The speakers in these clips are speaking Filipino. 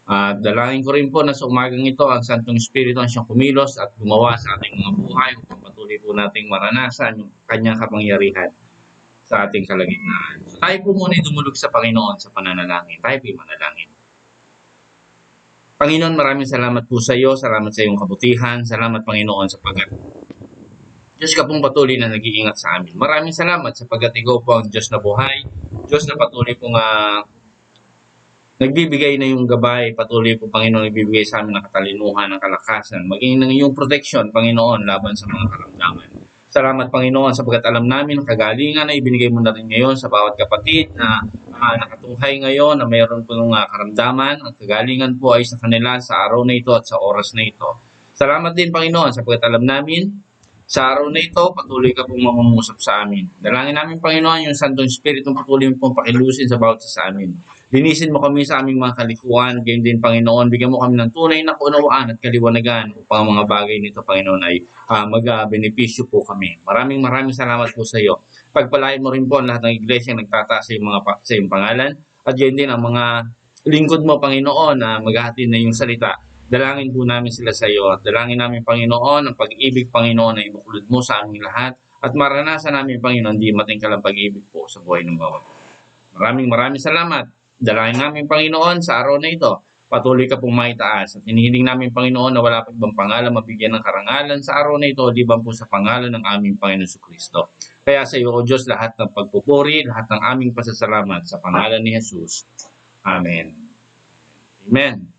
At dalangin ko rin po na sa umagang ito ang Santong Espiritu ang siyang kumilos at gumawa sa ating mga buhay upang patuloy po nating maranasan yung kanyang kapangyarihan sa ating kalagitnaan. So tayo po muna dumulog sa Panginoon sa pananalangin. Tayo po manalangin. Panginoon, maraming salamat po sa iyo. Salamat sa iyong kabutihan. Salamat, Panginoon, sapagkat Diyos ka pong patuloy na nag-iingat sa amin. Maraming salamat sapagkat ikaw po ang Diyos na buhay. Diyos na patuloy pong nagbibigay na yung gabay, patuloy po Panginoon nagbibigay sa amin ng katalinuhan, ng kalakasan, maging ng iyong protection, Panginoon, laban sa mga karamdaman. Salamat Panginoon sapagkat alam namin ang kagalingan na ibinigay mo na rin ngayon sa bawat kapatid na nakatunghay ngayon na mayroon po ng karamdaman. Ang kagalingan po ay sa kanila sa araw na ito at sa oras na ito. Salamat din Panginoon sapagkat alam namin sa araw na ito, patuloy ka pong mamangusap sa amin. Dalangin namin, Panginoon, yung Santong Espiritu patuloy mo pong pakilusin sa bawat sa amin. Linisin mo kami sa aming mga kalikuan. Gayon din, Panginoon, bigyan mo kami ng tunay na kaunawaan at kaliwanagan upang ang mga bagay nito, Panginoon, ay mag-benepisyo po kami. Maraming salamat po sa iyo. Pagpalain mo rin po ang lahat ng iglesia nagtataas sa iyong pangalan. At gayon din ang mga lingkod mo, Panginoon, na maghahatid na yung salita. Dalangin po namin sila sa iyo. Dalangin namin, Panginoon, ang pag-ibig, Panginoon, na ibuklod mo sa aming lahat. At maranasan namin, Panginoon, di matingkal ang pag-ibig po sa buhay ng bawat. Maraming salamat. Dalangin namin, Panginoon, sa araw na ito. Patuloy ka pong maitaas. At hinihiling namin, Panginoon, na wala pa ibang pangalan mabigyan ng karangalan sa araw na ito, liban po sa pangalan ng aming Panginoon Kristo. Kaya sa iyo, O Diyos, lahat ng pagpupuri, lahat ng aming pasasalamat sa pangalan ni Jesus. Amen. Amen.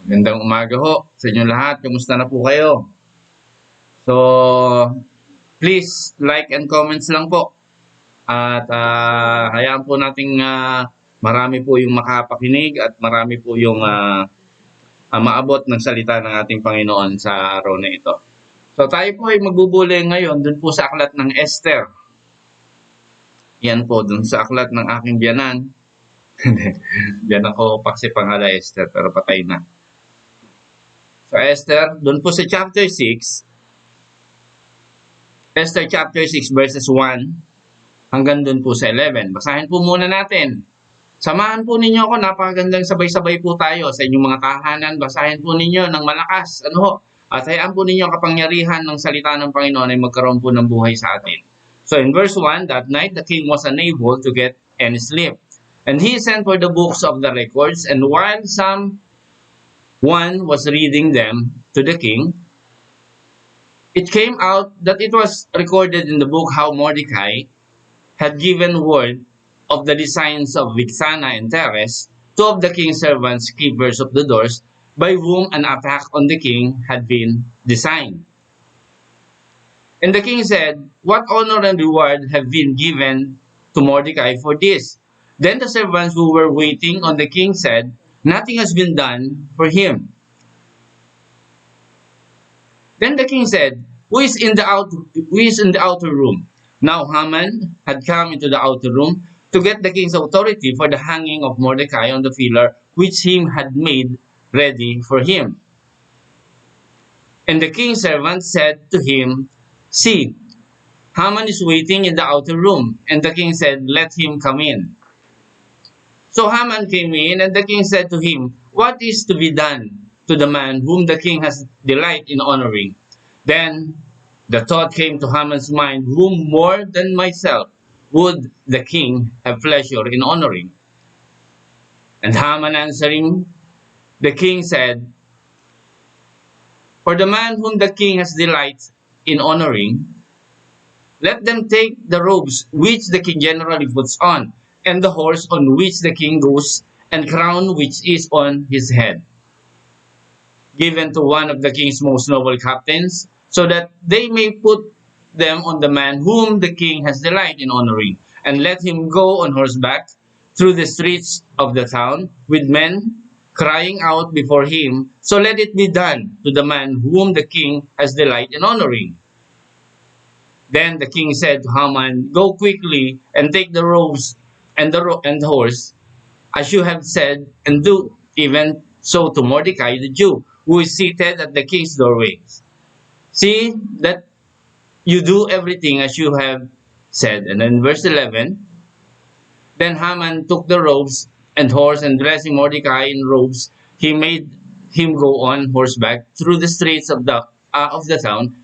Magandang umaga ho sa inyo lahat. Kumusta na po kayo? So, please like and comments lang po. At hayaan po nating marami po yung makapakinig at marami po yung maabot ng salita ng ating Panginoon sa araw na ito. So tayo po ay magbubuli ngayon dun po sa aklat ng Esther. Yan po, dun sa aklat ng aking biyanan. Biyanan ko pa si Panghala Esther pero patay na. So Esther, dun po sa chapter 6, Esther chapter 6 verses 1 hanggang dun po sa 11. Basahin po muna natin. Samahan po ninyo ako, napakagandang sabay-sabay po tayo sa inyong mga tahanan. Basahin po ninyo ng malakas. At hayaan po ninyo ang kapangyarihan ng salita ng Panginoon ay magkaroon po ng buhay sa atin. So in verse 1, that night the king was unable to get any sleep. And he sent for the books of the records, and while one was reading them to the king, it came out that it was recorded in the book how Mordecai had given word of the designs of Vixana and Teres, two of the king's servants, keepers of the doors, by whom an attack on the king had been designed. And the king said, "What honor and reward have been given to Mordecai for this?" Then the servants who were waiting on the king said, "Nothing has been done for him." Then the king said, Who is in the outer room? Now Haman had come into the outer room to get the king's authority for the hanging of Mordecai on the pillar which he had made ready for him. And the king's servant said to him, "See, Haman is waiting in the outer room." And the king said, "Let him come in." So Haman came in, and the king said to him, "What is to be done to the man whom the king has delight in honoring?" Then the thought came to Haman's mind, "Whom more than myself would the king have pleasure in honoring?" And Haman answering, the king said, "For the man whom the king has delight in honoring, let them take the robes which the king generally puts on, and the horse on which the king goes, and crown which is on his head, given to one of the king's most noble captains, so that they may put them on the man whom the king has delight in honoring, and let him go on horseback through the streets of the town, with men crying out before him, so let it be done to the man whom the king has delight in honoring." Then the king said to Haman, "Go quickly and take the robes and the horse, as you have said, and do even so to Mordecai the Jew, who is seated at the king's doorway. See that you do everything as you have said." And then verse 11, then Haman took the robes and horse, and dressing Mordecai in robes, he made him go on horseback through the streets of the town,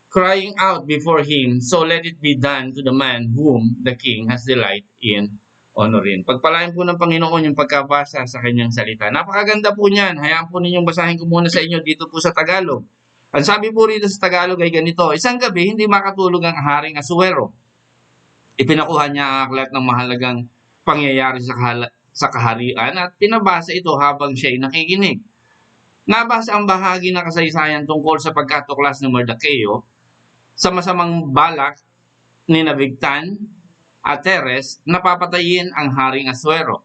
crying out before him, "So let it be done to the man whom the king has delight in honorin." Pagpalain po ng Panginoon yung pagkabasa sa kanyang salita. Napakaganda po niyan. Hayaan po ninyong basahin ko muna sa inyo dito po sa Tagalog. Ang sabi po rito sa Tagalog ay ganito: "Isang gabi, hindi makatulog ang Haring Asuero. Ipinakuha niya ang aklat ng mahalagang pangyayari sa kaharian at pinabasa ito habang siya'y nakikinig. Nabasa ang bahagi ng kasaysayan tungkol sa pagkatuklas ng Mordecai sa masamang balak ni Bigtan at Teres na papatayin ang Haring Asuero.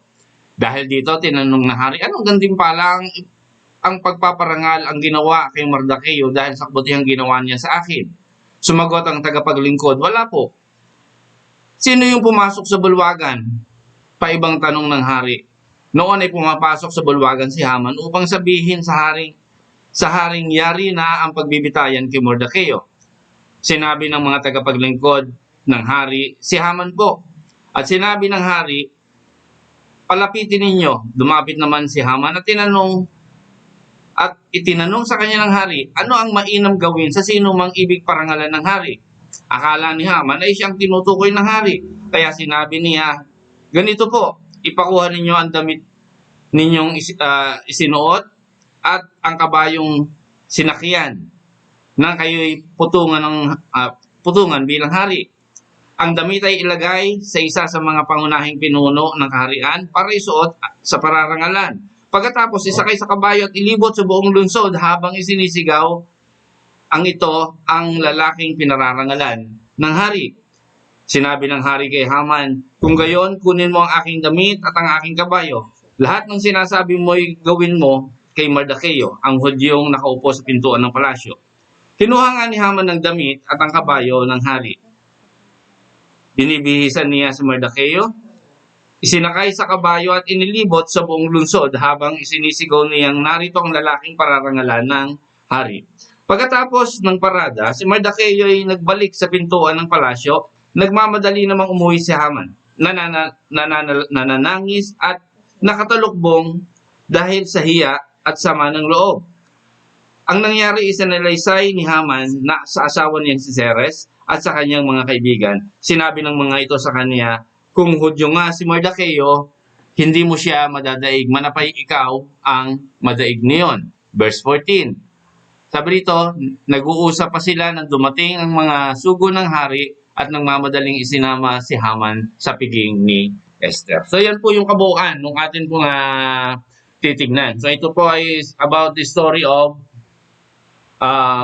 Dahil dito, tinanong na hari, anong gantimpala ang pagpaparangal ang ginawa kay Mordecai dahil sa kabutihang ginawa niya sa akin? Sumagot ang tagapaglingkod, wala po. Sino yung pumasok sa bulwagan? Paibang tanong ng hari. Noon ay pumapasok sa bulwagan si Haman upang sabihin sa haring yari na ang pagbibitayan kay Mordecai. Sinabi ng mga tagapaglingkod ng hari, si Haman po. At sinabi ng hari, palapitin ninyo. Dumapit naman si Haman at itinanong sa kanya ng hari, ano ang mainam gawin sa sino mang ibig parangalan ng hari? Akala ni Haman ay siyang tinutukoy ng hari. Kaya sinabi niya, ganito po, ipakuha ninyo ang damit ninyong isinuot at ang kabayong sinakyan nang kayo'y putungan bilang hari. Ang damit ay ilagay sa isa sa mga pangunahing pinuno ng kaharian para isuot sa pararangalan. Pagkatapos isakay sa kabayo at ilibot sa buong lungsod habang isinisigaw ang lalaking pinararangalan ng hari. Sinabi ng hari kay Haman, kung gayon, kunin mo ang aking damit at ang aking kabayo. Lahat ng sinasabi mo'y gawin mo kay Mordecai, ang Hudyong nakaupo sa pintuan ng palasyo. Kinuha nga ni Haman ng damit at ang kabayo ng hari. Binibihisan niya si Mordecai, isinakay sa kabayo at inilibot sa buong lungsod habang isinisigaw niyang narito ang lalaking pararangalan ng hari. Pagkatapos ng parada, si Mordecai ay nagbalik sa pintuan ng palasyo. Nagmamadali namang umuwi si Haman, nananangis at nakatalukbong dahil sa hiya at sama ng loob. Ang nangyari isinalaysay ni Haman na sa asawa niyang si Zeres at sa kanyang mga kaibigan. Sinabi ng mga ito sa kanya, kung Hudyo nga si Mordecai, hindi mo siya madadaig, manapay ikaw ang madaig niyon. Verse 14. Sabi dito, nag-uusap pa sila nang dumating ang mga sugo ng hari at nagmamadaling isinama si Haman sa piging ni Esther. So yan po yung kabuuan ng atin pong titignan. So ito po ay about the story of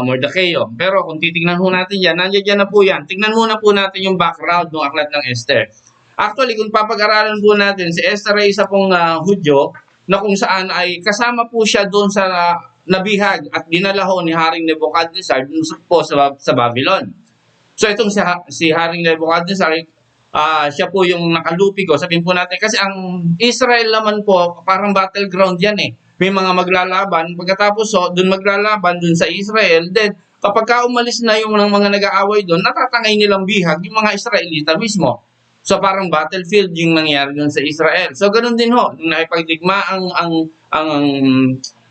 Mordecai. Pero kung titignan po natin yan, nandiyan na po yan. Tignan muna po natin yung background ng aklat ng Esther. Actually, kung papag-aralan po natin, si Esther ay isa pong Hudyo na kung saan ay kasama po siya doon sa nabihag at dinalaho ni Haring Nebuchadnezzar doon po sa Babylon. So itong si Haring Nebuchadnezzar, siya po yung nakalupigo. Sabihin po natin, kasi ang Israel naman po, parang battleground yan eh. May mga maglalaban, pagkatapos doon maglalaban doon sa Israel, then kapag umalis na yung mga nag-aaway doon, natatangay nilang bihag yung mga Israelita mismo. So parang battlefield yung nangyari doon sa Israel. So ganoon din ho, nung nakipagdigma ang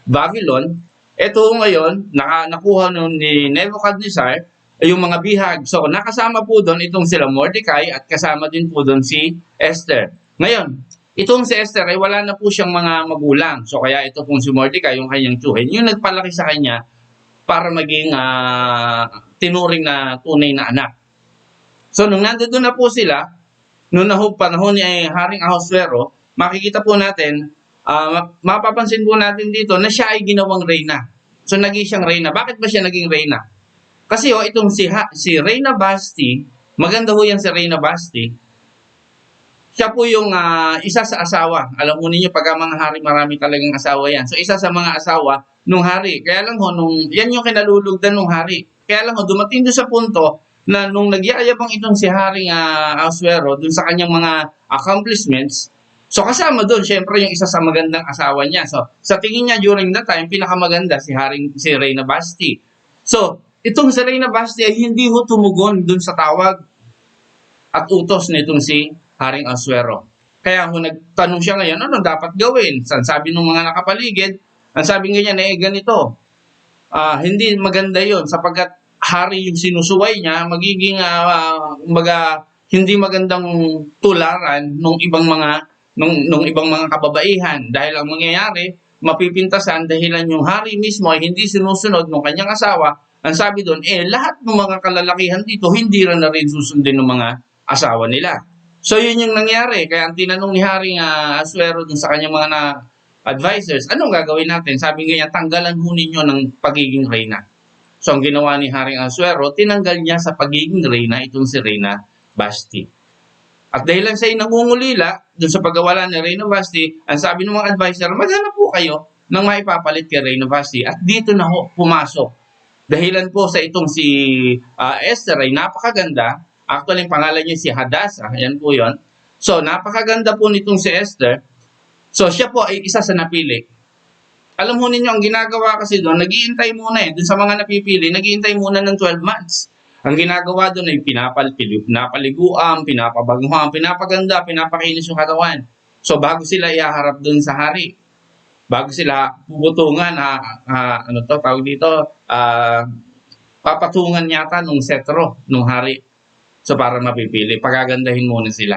Babylon, ito ngayon, nakuha ni Nebuchadnezzar yung mga bihag. So nakasama po doon itong sila Mordecai at kasama din po doon si Esther. Ngayon, itong si Esther ay wala na po siyang mga magulang. So kaya ito pong si Mordecai, yung kanyang tsuhin, yung nagpalaki sa kanya para maging tinuring na tunay na anak. So nung nandoon na po sila, noong panahon ni Haring Ahasuero, makikita po natin, mapapansin po natin dito na siya ay ginawang reyna. So naging siyang reyna. Bakit ba siya naging reyna? Kasi itong si Reyna Vashti, maganda ho yan si Reyna Vashti, siya po yung isa sa asawa. Alam mo ninyo, pag mga hari, marami talagang asawa yan. So isa sa mga asawa nung hari. Kaya lang ho, yan yung kinalulugdan nung hari. Kaya lang ho, dumating doon sa punto na nung nagyayabang itong si Haring Ahasuero dun sa kanyang mga accomplishments, so kasama doon, syempre yung isa sa magandang asawa niya. So sa tingin niya during that time, pinakamaganda si Reyna Vashti. So itong si Reyna Vashti ay hindi ho tumugon dun sa tawag at utos nitong si Haring Ahasuero. Kaya kung nagtanong siya ngayon, ano dapat gawin? Sabi ng mga nakapaligid, ang sabi nga niya, ganito, hindi maganda yon sapagkat hari yung sinusuway niya, magiging hindi magandang tularan nung ibang mga kababaihan dahil ang mangyayari mapipintasan dahilan yung hari mismo ay hindi sinusunod ng kanyang asawa. Ang sabi doon, lahat ng mga kalalakihan dito hindi na rin susundin ng mga asawa nila. So yun yung nangyari. Kaya ang tinanong ni Haring Asuero dun sa kanyang mga advisors, anong gagawin natin? Sabi nga, tanggalan ho ninyo ng pagiging reyna. So ang ginawa ni Haring Asuero, tinanggal niya sa pagiging reyna itong si Reyna Vashti. At dahil lang siya ay nangungulila dun sa pagkawala ni Reyna Vashti, ang sabi ng mga advisor, maghanap po kayo ng maipapalit kay Reyna Vashti. At dito na ho pumasok. Dahilan po sa itong si Esther ay napakaganda. Actually, ang pangalan niya si Hadassah. Ayan po yun. So, napakaganda po nitong si Esther. So, siya po ay isa sa napili. Alam mo ninyo, ang ginagawa kasi doon, nag-iintay muna doon sa mga napipili, nag-iintay muna ng 12 months. Ang ginagawa doon ay pinapaliguan, pinapabaguhan, pinapaganda, pinapakinis yung katawan. So, bago sila ihaharap doon sa hari, bago sila puputungan, tawag dito, papatungan yata nung setro, nung hari. So, para mapipili, pagagandahin muna sila.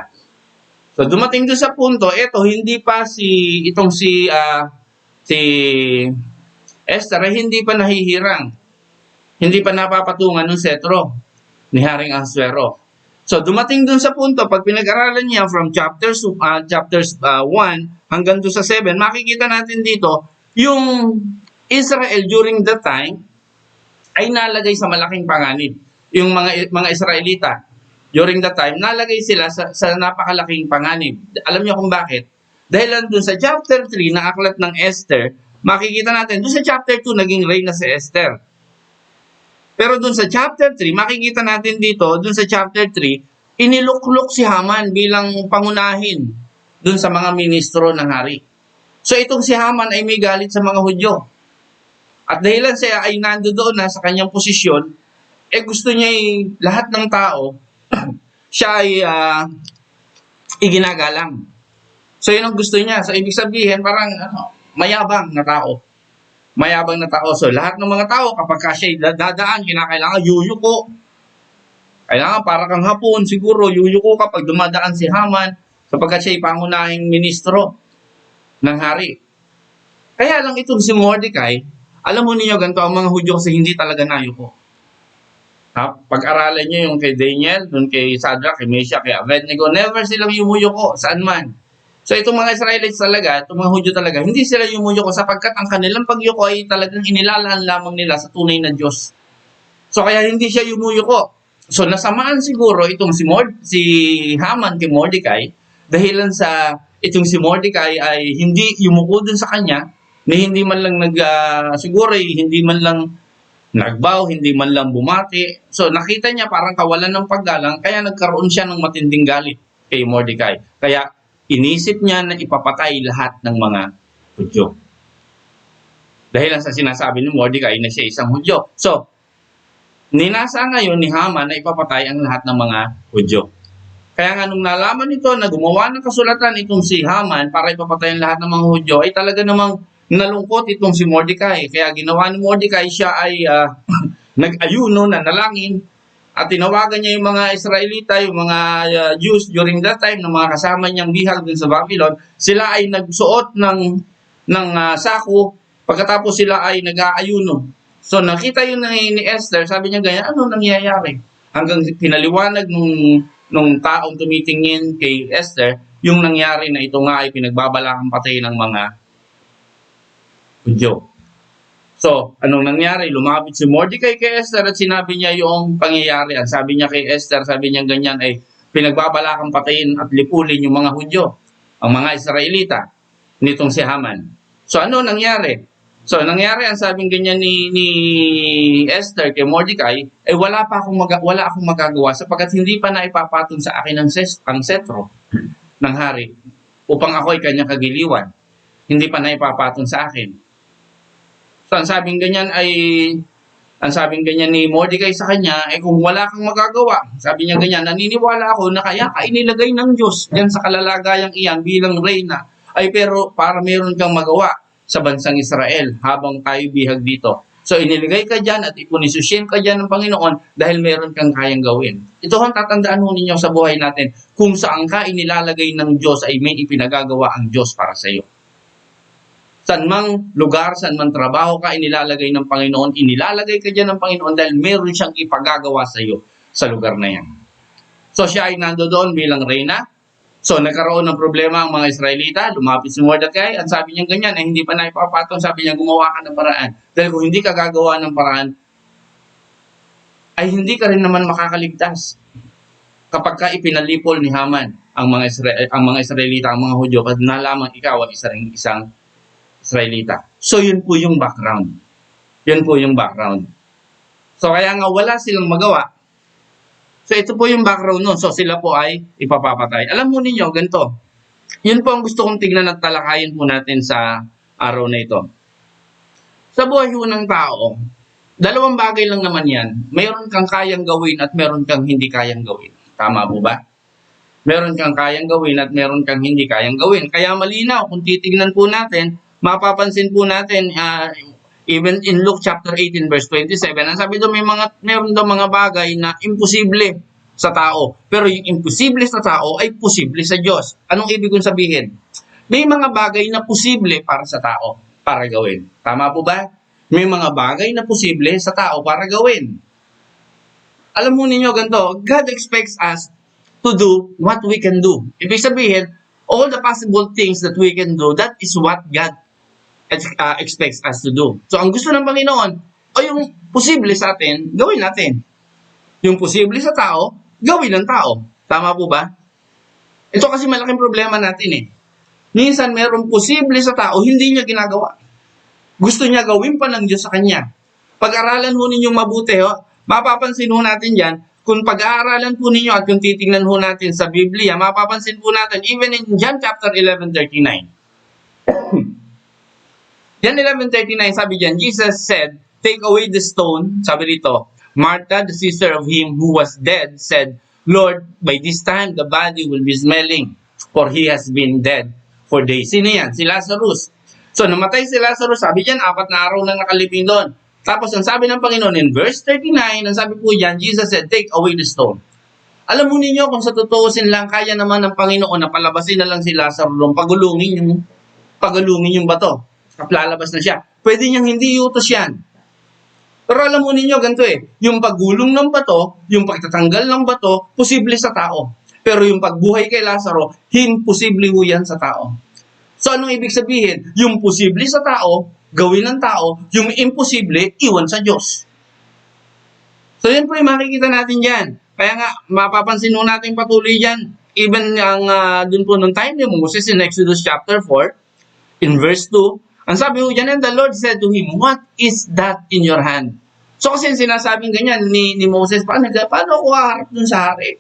So, dumating doon sa punto, hindi pa si Esther ay hindi pa nahihirang. Hindi pa napapatungan ng setro ni Haring Asuero. So, dumating doon sa punto, pag pinag-aralan niya from chapters 1 hanggang doon sa 7, makikita natin dito, yung Israel during that time ay nalagay sa malaking panganib. Yung mga Israelita, during that time, nalagay sila sa napakalaking panganib. Alam niyo kung bakit? Dahil doon sa chapter 3 na aklat ng Esther, makikita natin, doon sa chapter 2, naging reyna si Esther. Pero doon sa chapter 3, makikita natin dito, doon sa chapter 3, iniluklok si Haman bilang pangunahin doon sa mga ministro ng hari. So itong si Haman ay may galit sa mga Hudyo. At dahilan siya ay nandoon na sa kanyang posisyon, gusto niya lahat ng tao, siya ay iginagalang. So yun ang gusto niya. So ibig sabihin parang mayabang na tao. Mayabang na tao. So lahat ng mga tao kapag siya dadaan, kinakailangan yuyuko. Kailangan para kang hapon siguro yuyuko kapag dumadaan si Haman sapagkat siya ay pangunahing ministro ng hari. Kaya lang itong si Mordecai, alam mo niyo ganito ang mga Hudyo kasi hindi talaga nayuko. Pag-aralan nyo yung kay Daniel, dun kay Shadrach, kay Meshach, kay Abednego, never silang yumuyuko saan man. So itong mga Israelites talaga, itong mga Hudyo talaga, hindi sila yumuyuko sapagkat ang kanilang pagyuko ay talagang inilalaan lamang nila sa tunay na Diyos. So kaya hindi siya yumuyuko. So nasamaan siguro itong si Haman kay Mordecai, dahilan sa itong si Mordecai ay hindi yumuko dun sa kanya, na hindi man lang siguro hindi man lang nagbaw, hindi man lang bumati. So nakita niya parang kawalan ng paggalang, kaya nagkaroon siya ng matinding galit kay Mordecai. Kaya inisip niya na ipapatay lahat ng mga Hudyo. Dahil sa sinasabi ni Mordecai na siya isang Hudyo. So, ninasa ngayon ni Haman na ipapatay ang lahat ng mga Hudyo. Kaya nga nung nalaman nito na gumawa ng kasulatan itong si Haman para ipapatay ang lahat ng mga Hudyo, ay talaga namang nalungkot itong si Mordecai. Kaya ginawa ni Mordecai, siya ay nag-ayuno na nalangin at tinawagan niya yung mga Israelita, yung mga Jews during that time, ng mga kasama niyang bihag dun sa Babylon. Sila ay nagsuot ng sako, pagkatapos sila ay nag-aayuno. So nakita yun ni Esther, sabi niya ganyan, ano nangyayari? Hanggang pinaliwanag nung taong tumitingin kay Esther, yung nangyari na ito nga ay pinagbabalakang patay ng mga Hudyo. So, anong nangyari? Lumapit si Mordecai kay Esther at sinabi niya yung pangyayari. Ang sabi niya kay Esther, sabi niya ganyan ay pinagbabalakang patayin at lipulin yung mga Hudyo, ang mga Israelita, nitong si Haman. So, ano nangyari? So, nangyari ang sabing ganyan ni Esther kay Mordecai, ay wala akong magagawa sapagkat hindi pa naipapatong sa akin ang setro ng hari upang ako ay kanyang kagiliwan. Hindi pa naipapatong sa akin. So, ang sabing ganyan ay Ang sabing ganyan ni Mordecai sa kanya, kung wala kang magagawa, sabi niya ganyan, naniniwala ako na kaya ka inilagay ng Diyos diyan sa kalalagayang iyan bilang reyna, ay pero para meron kang magawa sa bansang Israel habang tayo bihag dito. So iniligay ka diyan at ipunisisyin ka diyan ng Panginoon dahil meron kang kayang gawin. Ito ang tatandaan ho ninyo sa buhay natin. Kung saan ka inilalagay ng Diyos ay may ipinagagawa ang Diyos para sa iyo. Saan mang lugar, saan mang trabaho ka, inilalagay ng Panginoon, inilalagay ka diyan ng Panginoon dahil meron siyang ipagagawa sa iyo sa lugar na yan. So siya ay nandoon bilang reyna. So nagkaroon ng problema ang mga Israelita, lumapit si Mordecai, at sabi niya ganyan, hindi pa naipapatong, sabi niya gumawa ka ng paraan. Dahil kung hindi ka gagawa ng paraan, ay hindi ka rin naman makakaligtas. Kapag ka ipinalipol ni Haman ang mga Israelita, ang mga Hudyo, at nalaman ikaw ay isang Israelita. So yun po yung background. Yun po yung background. So kaya nga wala silang magawa. So ito po yung background nun. So sila po ay ipapapatay. Alam mo ninyo, ganito. Yun po ang gusto kong tignan at talakayin po natin sa araw na ito. Sa buhay po ng tao, dalawang bagay lang naman yan. Mayroon kang kayang gawin at meron kang hindi kayang gawin. Tama po ba? Meron kang kayang gawin at meron kang hindi kayang gawin. Kaya malinaw, kung titignan po natin, mapapansin po natin, even in Luke chapter 18 verse 27, ang sabi doon meron daw mga bagay na imposible sa tao. Pero yung imposible sa tao ay posible sa Diyos. Anong ibig kong sabihin? May mga bagay na posible para sa tao para gawin. Tama po ba? May mga bagay na posible sa tao para gawin. Alam mo ninyo ganito, God expects us to do what we can do. Ibig sabihin, all the possible things that we can do, that is what God expects us to do. So, ang gusto ng Panginoon, o yung posible sa atin, gawin natin. Yung posible sa tao, gawin ng tao. Tama po ba? Ito kasi malaking problema natin eh. Minsan, merong posible sa tao, hindi niya ginagawa. Gusto niya gawin pa ng Diyos sa kanya. Pag-aralan ho ninyong mabuti, mapapansin ho natin yan, kung pag-aaralan po ninyo at kung titingnan ho natin sa Biblia, mapapansin po natin, even in John chapter 11:39, John 11:39, sabi diyan, Jesus said, "Take away the stone." Sabi dito, Martha, the sister of him who was dead, said, "Lord, by this time the body will be smelling, for he has been dead for days." Sino yan? Si Lazarus. So, namatay si Lazarus. Sabi diyan, 4 na araw na nakalibing doon. Tapos, ang sabi ng Panginoon in verse 39, ang sabi po diyan, Jesus said, "Take away the stone." Alam mo ninyo, kung sa tutuusin lang, kaya naman ng Panginoon na palabasin na lang si Lazarus doon, pagulungin yung bato. At lalabas na siya. Pwede niyang hindi iutos yan. Pero alam mo ninyo, ganito yung paggulong ng bato, yung pagtatanggal ng bato, posible sa tao. Pero yung pagbuhay kay Lazaro, imposible ho yan sa tao. So anong ibig sabihin? Yung posible sa tao, gawin ng tao, yung imposible, iwan sa Diyos. So yan po yung makikita natin dyan. Kaya nga, mapapansin mo natin patuloy dyan. Even dun po nung time ni Moses in Exodus chapter 4, in verse 2, ang sabi ho dyan, and the Lord said to him, "What is that in your hand?" So kasi sinasabing ganyan ni Moses, paano ako haharap dun sa hari?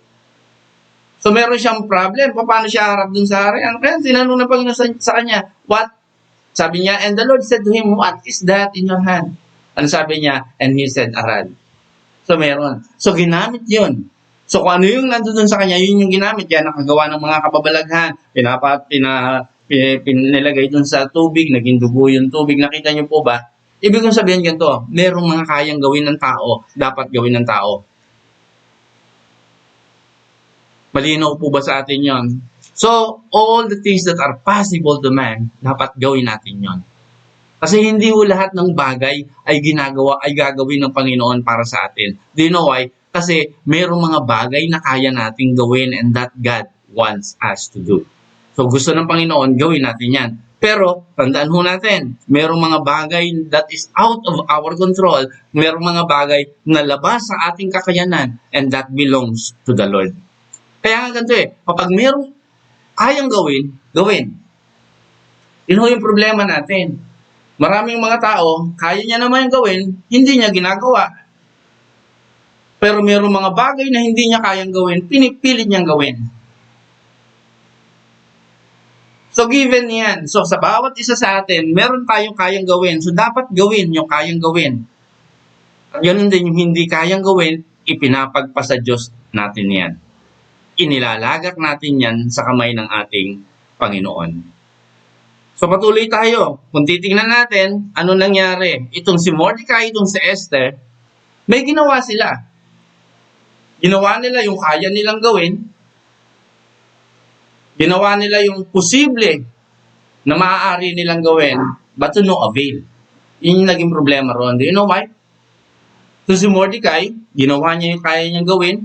So meron siyang problem, paano siya harap dun sa hari? Kaya sinanong ng Panginoon sa kanya, "What?" Sabi niya, and the Lord said to him, "What is that in your hand?" Ano sabi niya? And he said, "Arad." So meron. So ginamit yun. So kung ano yung nandun sa kanya, yun yung ginamit. Yan, nakagawa ng mga kababalaghan, pinilagay dun sa tubig, naging dugo yung tubig. Nakita niyo po ba? Ibig kong sabihin ganito, merong mga kayang gawin ng tao, dapat gawin ng tao. Malinaw po ba sa atin yon? So, all the things that are possible to man, dapat gawin natin yon. Kasi hindi po lahat ng bagay ay gagawin ng Panginoon para sa atin. Do you know why? Kasi merong mga bagay na kaya nating gawin and that God wants us to do. So gusto ng Panginoon, gawin natin yan. Pero, tandaan ho natin, merong mga bagay that is out of our control. Merong mga bagay na labas sa ating kakayanan and that belongs to the Lord. Kaya nga ganito kapag merong kayang gawin, gawin. Yun ho yung problema natin. Maraming mga tao, kaya niya naman yung gawin, hindi niya ginagawa. Pero merong mga bagay na hindi niya kayang gawin, pinipilit niyang gawin. So given yan, so sa bawat isa sa atin, meron tayong kayang gawin. So dapat gawin yung kayang gawin. At ganun din yung hindi kayang gawin, ipinapagpasa Diyos natin yan. Inilalagak natin yan sa kamay ng ating Panginoon. So patuloy tayo. Kung titingnan natin, ano nangyari? Itong si Mordecai, itong si Esther, may ginawa sila. Ginawa nila yung kaya nilang gawin. Ginawa nila yung posible na maaari nilang gawin, but to no avail. Yun yung naging problema roon. Do you know why? So si Mordecai, ginawa niya yung kaya niyang gawin.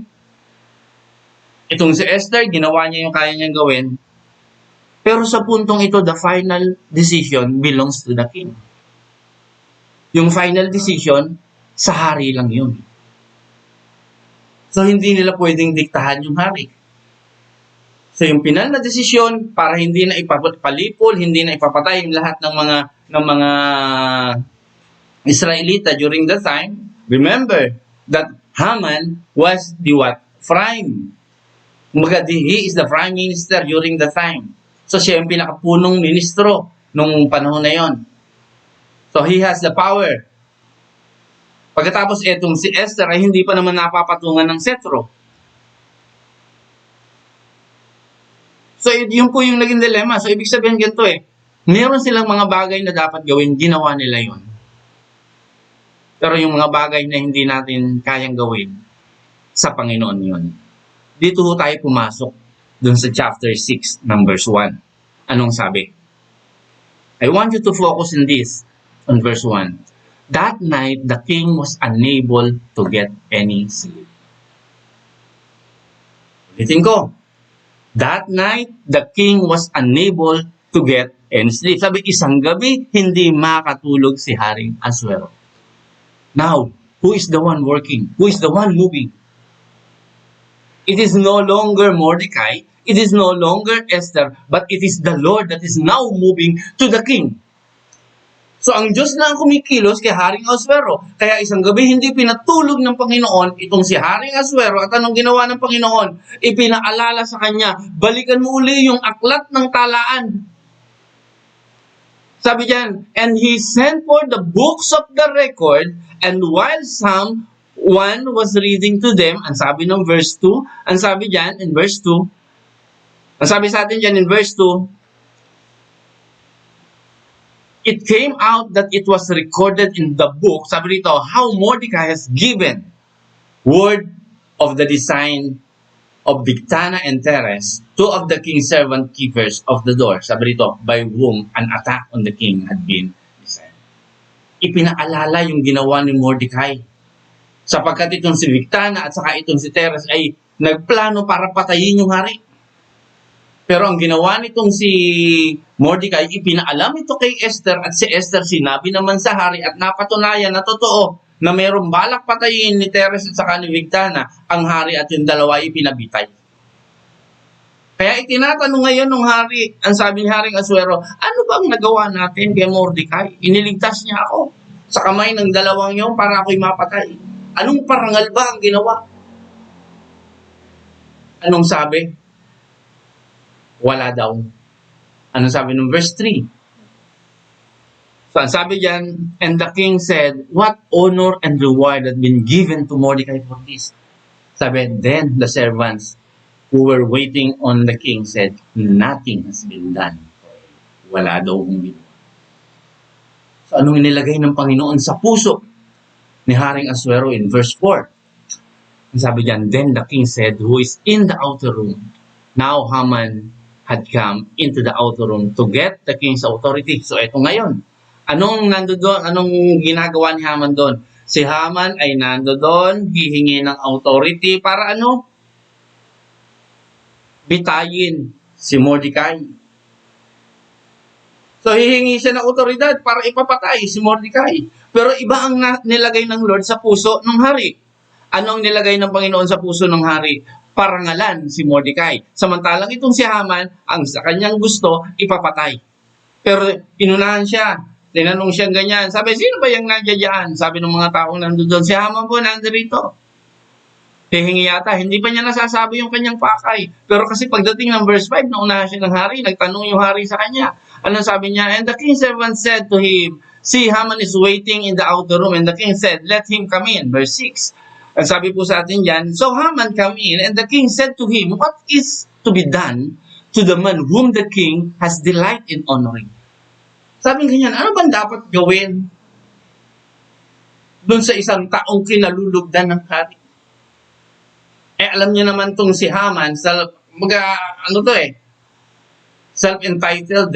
Itong si Esther, ginawa niya yung kaya niyang gawin. Pero sa puntong ito, the final decision belongs to the king. Yung final decision, sa hari lang yun. So hindi nila pwedeng diktahan yung hari. So yung final na desisyon, para hindi na ipapalipol, hindi na ipapatay yung lahat ng mga Israelita during that time, remember that Haman was the what? Prime. He is the prime minister during the time. So siya yung pinakapunong ministro nung panahon na yon. So he has the power. Pagkatapos etong si Esther ay hindi pa naman napapatungan ng setro. So yun po yung naging dilemma. So ibig sabihin ganito meron silang mga bagay na dapat gawin, ginawa nila yon. Pero yung mga bagay na hindi natin kayang gawin, sa Panginoon yun. Dito tayo pumasok dun sa chapter 6 ng verse 1. Anong sabi? I want you to focus on this, on verse 1. That night, the king was unable to get any sleep. Ulitin ko. That night, the king was unable to get any sleep. Sabi, isang gabi, hindi makatulog si Haring Asuero. Now, who is the one working? Who is the one moving? It is no longer Mordecai. It is no longer Esther. But it is the Lord that is now moving to the king. So, ang Diyos na ang kumikilos kay Haring Asuero. Kaya isang gabi hindi pinatulog ng Panginoon itong si Haring Asuero. At anong ginawa ng Panginoon? Ipinaalala sa kanya, balikan mo uli yung aklat ng talaan. Sabi diyan, and he sent for the books of the record, and while someone was reading to them, ang sabi ng verse 2, ang sabi diyan in verse 2, ang sabi sa atin diyan in verse 2, it came out that it was recorded in the book, sabi rito, how Mordecai has given word of the design of Bigthana and Teres, two of the king's servant keepers of the door, sabi rito, by whom an attack on the king had been designed. Ipinaalala yung ginawa ni Mordecai. Sapagkat itong si Bigthana at saka itong si Teres ay nagplano para patayin yung hari. Pero ang ginawa nitong si Mordecai, ipinaalam ito kay Esther at si Esther sinabi naman sa hari at napatunayan na totoo na mayroong balak patayin ni Teres at saka ni Bigthana ang hari at yung dalawa ay pinabitay. Kaya itinatanong ngayon ng hari, ang sabi ni Haring Asuero, ano bang nagawa natin kay Mordecai? Iniligtas niya ako sa kamay ng dalawang yun para ako'y mapatay. Anong parangal ba ang ginawa? Anong sabi? Wala daw. Anong sabi ng verse 3? So, ang sabi diyan, and the king said, what honor and reward had been given to Mordecai for this? Sabi, then the servants who were waiting on the king said, nothing has been done. Wala daw kung ginawa. So, anong inilagay ng Panginoon sa puso ni Haring Asuero in verse 4? Ang sabi diyan, then the king said, who is in the outer room? Now Haman had come into the outer room to get the king's authority. So, eto ngayon. Anong nandoon? Anong ginagawa ni Haman doon? Si Haman ay nandoon, hihingi ng authority para ano? Bitayin si Mordecai. So hihingi siya ng otoridad para ipapatay si Mordecai. Pero iba ang nilagay ng Lord sa puso ng hari. Ano ang nilagay ng Panginoon sa puso ng hari? Parangalan si Mordecai. Samantalang itong si Haman, ang sa kanyang gusto, ipapatay. Pero inunahan siya. Tinanong siya ganyan. Sabi, sino ba yung nandiyan? Sabi ng mga taong nandoon, si Haman po nandirito. Hihingi yata. Hindi pa niya nasasabi yung kanyang pakay. Pero kasi pagdating ng verse 5, naunahan siya ng hari. Nagtanong yung hari sa kanya. Ano sabi niya? And the king's servant said to him, Si Haman is waiting in the outer room and the king said, let him come in. Verse 6. Ang sabi po sa atin dyan, so Haman come in and the king said to him, what is to be done to the man whom the king has delight in honoring? Sabi ganyan, ano bang dapat gawin dun sa isang taong kinalulugdan ng hari? Alam niyo naman tong si Haman, self-entitled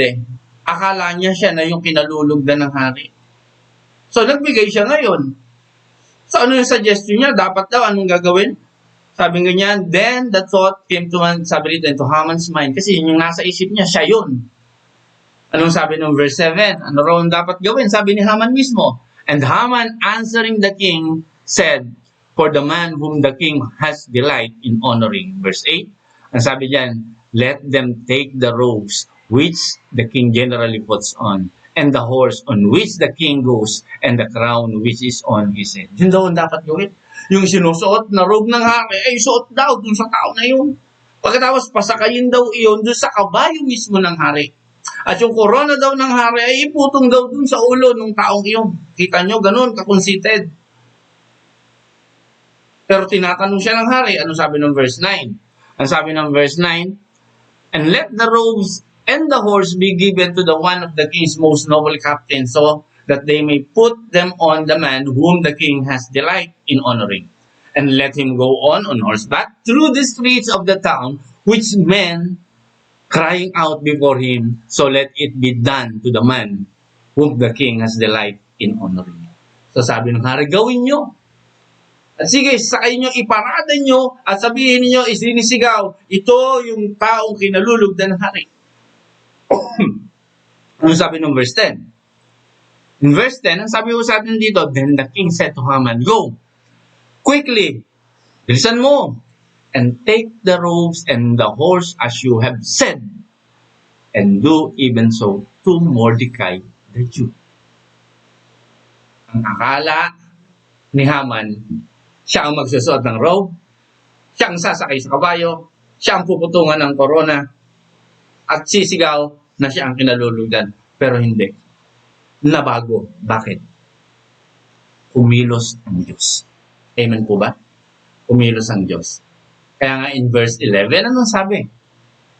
Akala niya siya na yung kinalulugdan ng hari. So, nagbigay siya ngayon. So, ano yung suggestion niya? Dapat daw, anong gagawin? Sabi ganyan, then the thought came to Haman's mind. Kasi yung nasa isip niya, siya yun. Anong sabi ng verse 7? Ano raw dapat gawin? Sabi ni Haman mismo. And Haman answering the king said, for the man whom the king has delight in honoring. Verse 8. Ang sabi diyan, let them take the robes which the king generally puts on, and the horse on which the king goes, and the crown which is on his head. Yun daw ang dapat gawin. Yung sinusuot na robe ng hari, ay suot daw dun sa tao na yun. Pagkatapos pasakayin daw iyon dun sa kabayo mismo ng hari. At yung corona daw ng hari ay iputong daw dun sa ulo ng taong iyon. Kita nyo, ganun, kakonsited. Pero tinatanong siya ng hari, ano sabi ng verse 9? Ang sabi ng verse 9, and let the robes and the horse be given to the one of the king's most noble captains, so that they may put them on the man whom the king has delight in honoring. And let him go on horseback through the streets of the town, which men crying out before him, so let it be done to the man whom the king has delight in honoring. So sabi ng hari, gawin nyo. At sige, sakay nyo, iparada nyo, at sabihin niyo, isinisigaw, ito yung taong kinalulugdan ng hari. Ano sabi ng verse 10? In verse 10, ang sabi ko sa atin dito, then the king said to Haman, go, quickly, bilisan mo, and take the robes and the horse as you have said, and do even so to Mordecai the Jew. Ang akala ni Haman, siya ang magsusuot ng robe, siya ang sasakay sa kabayo, siya ang puputungan ng korona, at sisigaw na siya ang kinalulugdan. Pero hindi. Nabago. Bakit? Kumilos ang Diyos. Amen po ba? Kumilos ang Diyos. Kaya nga in verse 11, anong sabi?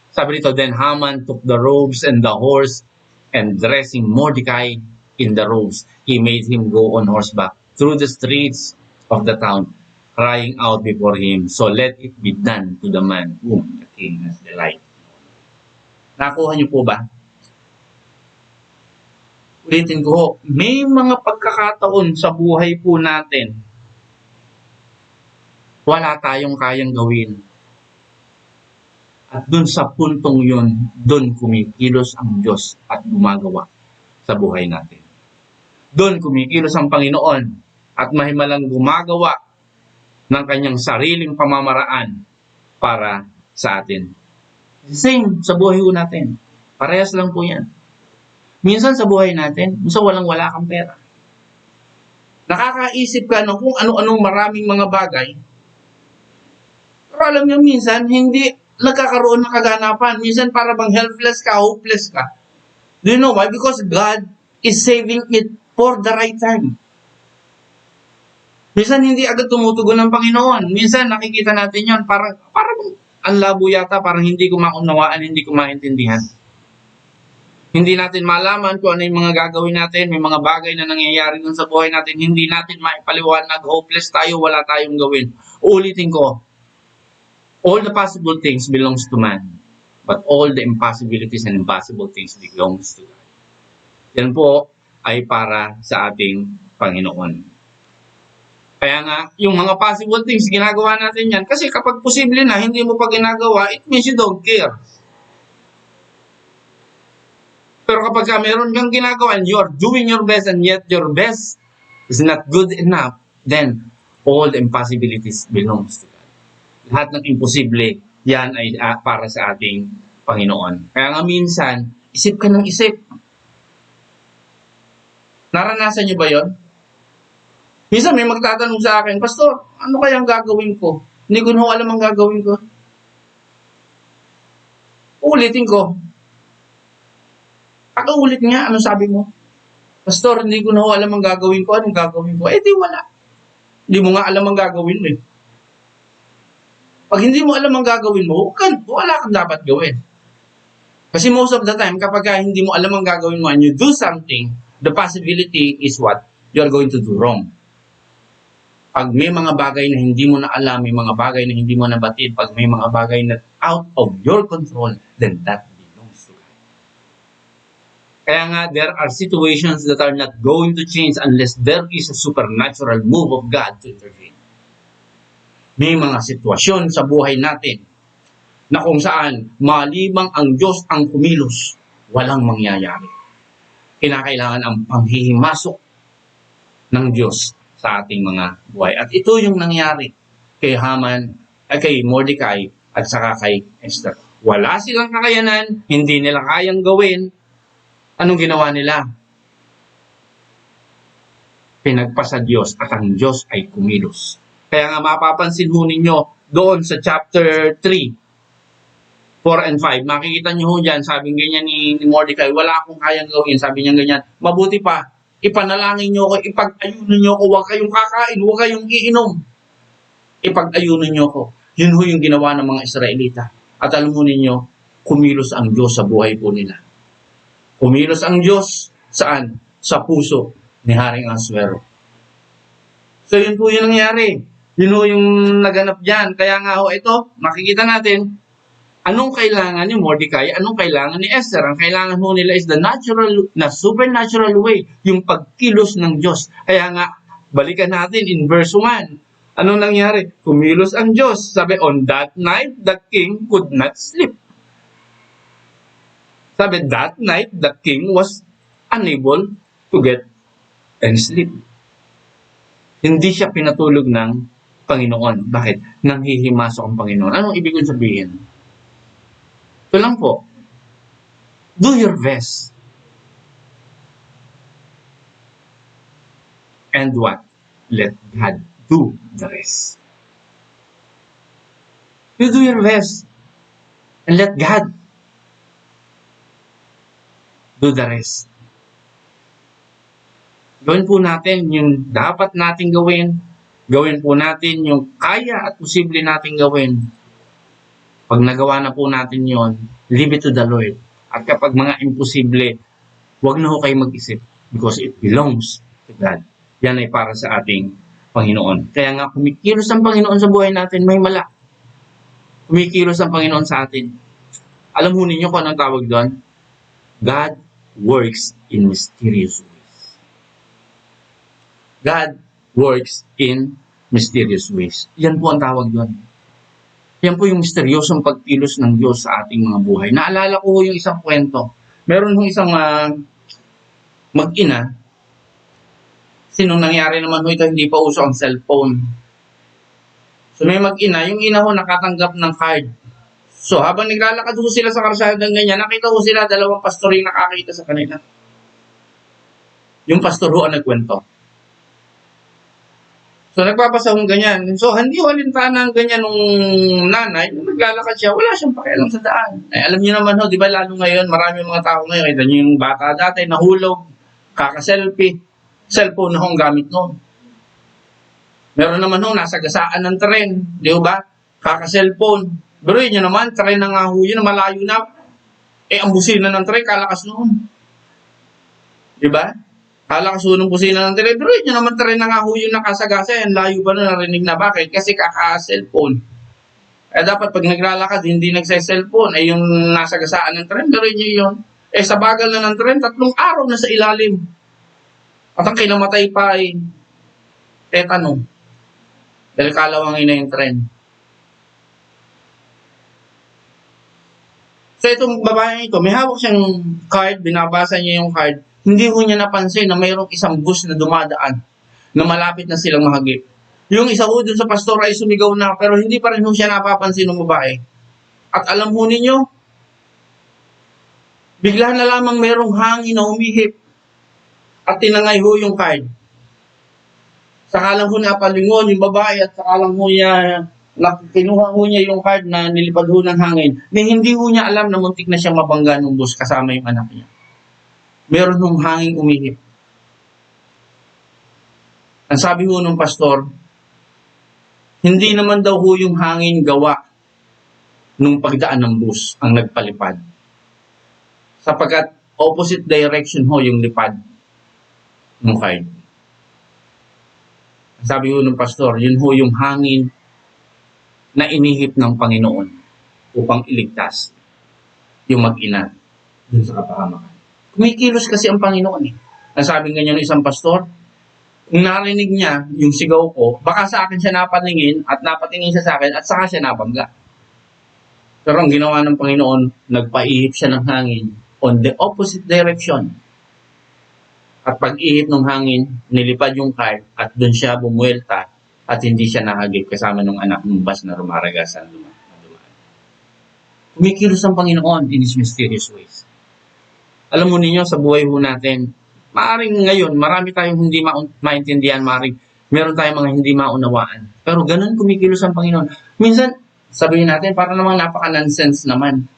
Sabi dito, then Haman took the robes and the horse, and dressing Mordecai in the robes, he made him go on horseback through the streets of the town, crying out before him, so let it be done to the man whom the king has delight. Nakuha niyo po ba? Ulitin ko, may mga pagkakataon sa buhay po natin, wala tayong kayang gawin. At dun sa puntong yun, dun kumikilos ang Diyos at gumagawa sa buhay natin. Dun kumikilos ang Panginoon at mahimalang gumagawa ng kanyang sariling pamamaraan para sa atin. Same sa buhay natin. Parehas lang po yan. Minsan sa buhay natin, minsan wala kang pera. Nakakaisip ka no, kung ano-anong maraming mga bagay. Pero alam nyo, minsan, hindi nagkakaroon ng kaganapan. Minsan para bang helpless ka, hopeless ka. Do you know why? Because God is saving it for the right time. Minsan hindi agad tumutugon ng Panginoon. Minsan nakikita natin yon parang ang labo yata, parang hindi ko maunawaan, hindi ko maintindihan. Hindi natin malaman kung ano yung mga gagawin natin, may mga bagay na nangyayari dun sa buhay natin, hindi natin maipaliwanag, hopeless tayo, wala tayong gawin. Uulitin ko, all the possible things belongs to man, but all the impossibilities and impossible things belongs to God. Yan po ay para sa ating Panginoon. Kaya nga, yung mga possible things, ginagawa natin yan. Kasi kapag posible na, hindi mo pa ginagawa, it means you don't care. Pero kapag meron kang ginagawa and you're doing your best and yet your best is not good enough, then all the impossibilities belongs to God. Lahat ng imposible, yan ay para sa ating Panginoon. Kaya nga minsan, isip ka ng isip. Naranasan niyo ba yon? Minsan may magtatanong sa akin, Pastor, ano kayang gagawin ko? Hindi ko na alam ang gagawin ko. Ulitin ko. Pag-ulit nga, ano sabi mo? Pastor, hindi ko na ho alam ang gagawin ko. Anong gagawin ko? Eh, di wala. Hindi mo nga alam ang gagawin mo eh. Pag hindi mo alam ang gagawin mo, wala kang dapat gawin. Kasi most of the time, kapag hindi mo alam ang gagawin mo and you do something, the possibility is what? You're going to do wrong. Pag may mga bagay na hindi mo na alam, may mga bagay na hindi mo nabatid, pag may mga bagay na out of your control, then that belongs to God. Kaya nga, there are situations that are not going to change unless there is a supernatural move of God to intervene. May mga sitwasyon sa buhay natin na kung saan malimang ang Diyos ang kumilos, walang mangyayari. Kinakailangan ang panghihimasok ng Diyos sa ating mga buhay. At ito yung nangyari kay kay Mordecai at saka kay Esther. Wala silang kakayanan, hindi nila kayang gawin. Anong ginawa nila? Pinagpasa Diyos at ang Diyos ay kumilos. Kaya nga mapapansin ho ninyo doon sa chapter 3, 4 and 5, makikita nyo ho dyan, sabi ganyan ni Mordecai, wala akong kayang gawin. Sabi niya ganyan, mabuti pa, ipanalangin nyo ako, ipag-ayunan nyo ako, huwag kayong kakain, huwag kayong iinom. Ipag-ayunan nyo ako. Yun ho yung ginawa ng mga Israelita. At alam mo ninyo, kumilos ang Diyos sa buhay po nila. Kumilos ang Diyos, saan? Sa puso ni Haring Ahasuero. So yun po yung nangyari. Yun ho yung naganap dyan. Kaya nga ho, ito, makikita natin, anong kailangan ni Mordecai, anong kailangan ni Esther. Ang kailangan ho nila is the supernatural way, yung pagkilos ng Diyos. Kaya nga, balikan natin in verse 1. Anong nangyari? Kumilos ang Diyos. Sabi, on that night, the king could not sleep. Sabi, that night, the king was unable to get and sleep. Hindi siya pinatulog ng Panginoon. Bakit? Nanghihimasok ang Panginoon. Anong ibig kong sabihin? Ito lang po. Do your best. And what? Let God do the rest. You do your best. And let God do the rest. Gawin po natin yung dapat nating gawin. Gawin po natin yung kaya at posible nating gawin. Pag nagawa na po natin yon, leave it to the Lord. At kapag mga imposible, huwag na ho kayo mag-isip because it belongs to God. Yan ay para sa ating Panginoon. Kaya nga, kumikilos ang Panginoon sa buhay natin, may mala. Kumikilos ang Panginoon sa atin. Alam ho ninyo kung anong tawag doon? God works in mysterious ways. God works in mysterious ways. Yan po ang tawag doon. Yan po yung misteryosong pagkilos ng Diyos sa ating mga buhay. Naalala ko yung isang kwento. Meron hong isang mag-ina. Sinong nangyari naman ho ito, hindi pa uso ang cellphone. So may mag-ina, yung ina ho nakatanggap ng card. So habang naglalakad ho sila sa karsada ng ganyan, nakita ho sila dalawang pastor yung nakakita sa kanila. Yung pastor ho ang nagkwento. So, nagpapasa kong ganyan. So, hindi walintana ng ganyan nung nanay. Nung naglalakad siya, wala siyang pakialam sa daan. Alam niyo naman ho, di ba, lalo ngayon, marami mga tao ngayon. Kita niyo yung bata dati, nahulog, kaka-selfie, cellphone na hong gamit noon. Meron naman ho, nasa gasaan ng tren, di ba? Kaka-cellphone. Pero yun naman, tren na nga ho yun, malayo na. Ang busina ng tren, kalakas noon. Di ba? Kalakas ho ng busina ng tren. Pero yun naman, tren na nga ho yung nakasagasa. Ang layo ba na narinig na? Bakit? Kasi kaka-cellphone. Dapat pag naglalakad, hindi nagsa-cellphone. Yung nasa gasaan ng tren, pero yun. Sa bagal na ng tren, 3 araw na sa ilalim. At ang kinamatay pa ay tetano. Dahil kalawangin na yung tren. So itong babae ito, may hawak siyang card, binabasa niya yung card. Hindi ho niya napansin na mayroong isang bus na dumadaan na malapit na silang mahagip. Yung isa ho dun sa pastor ay sumigaw na, pero hindi pa rin ho siya napapansin ng babae. At alam ho ninyo, bigla na lamang mayroong hangin na humihip at tinangay ho yung card. Saka lang ho napalingon yung babae at saka lang ho niya, kinuha ho niya yung card na nilipad ho ng hangin. Na hindi ho niya alam na muntik na siyang mabangga ng bus kasama yung anak niya. Meron hong hangin umihip. Ang sabi ho ng pastor, hindi naman daw ho yung hangin gawa nung pagdaan ng bus ang nagpalipad. Sapagkat opposite direction ho yung lipad ng card. Sabi ho ng pastor, yun ho yung hangin na inihip ng Panginoon upang iligtas yung mag-ina dun sa kapahamakan. Kumikilos kasi ang Panginoon eh. Ang sabi nga niya ng isang pastor, kung narinig niya yung sigaw ko, baka sa akin siya napatingin at napatingin siya sa akin at saka siya nabangga. Pero ang ginawa ng Panginoon, nagpaihip siya ng hangin on the opposite direction. At pag-ihip ng hangin, nilipad yung cart at doon siya bumuelta at hindi siya nahagip kasama ng anak ng bus na rumaragasan dumaan. Kumikilos ang Panginoon in His mysterious ways. Alam mo ninyo, sa buhay ho natin, maaring ngayon, marami tayong hindi maintindihan, maaring meron tayong mga hindi maunawaan. Pero ganun kumikilos ang Panginoon. Minsan, sabihin natin, para namang napaka-nonsense naman.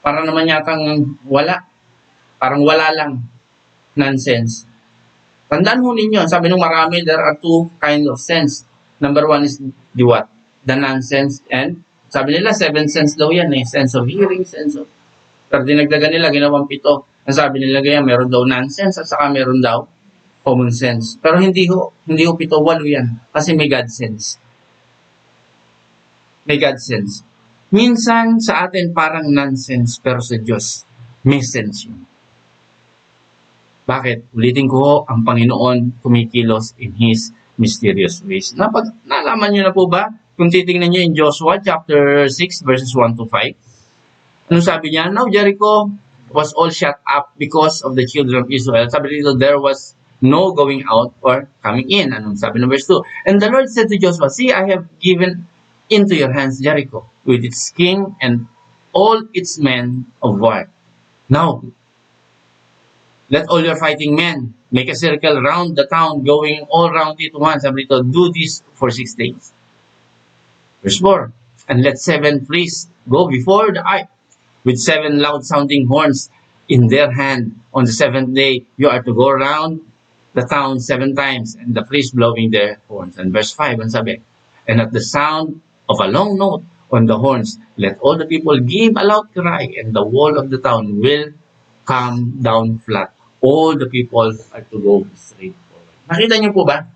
Para naman yatang wala. Parang wala lang. Nonsense. Tandaan ho ninyo, sabi nung marami, there are two kinds of sense. Number one is the what? The nonsense, and sabi nila, 7 sense daw yan eh. Sense of hearing, sense of... Pero dinagdagan nila, ginawang 7. Ang sabi nila ganyan, meron daw nonsense at saka meron daw common sense. Pero hindi ho 7, 8 yan. Kasi may God sense. May God sense. Minsan sa atin parang nonsense, pero sa Diyos may sense yun. Bakit? Ulitin ko ho, ang Panginoon kumikilos in His mysterious ways. Nalaman nyo na po ba? Kung titingnan nyo in Joshua chapter 6 verses 1 to 5. Anong sabi niya? Now Jericho was all shut up because of the children of Israel. Sabi dito, there was no going out or coming in. Anong sabi ng verse 2? And the Lord said to Joshua, see, I have given into your hands Jericho with its king and all its men of war. Now, let all your fighting men make a circle round the town, going all round it once. Sabi dito, do this for 6 days. Verse 4, and let 7 priests go before the ark with 7 loud-sounding horns in their hand. On the 7th day, you are to go round the town 7 times, and the priests blowing their horns. And verse 5, ang sabi, and at the sound of a long note on the horns, let all the people give a loud cry, and the wall of the town will come down flat. All the people are to go straight forward. Nakita niyo po ba?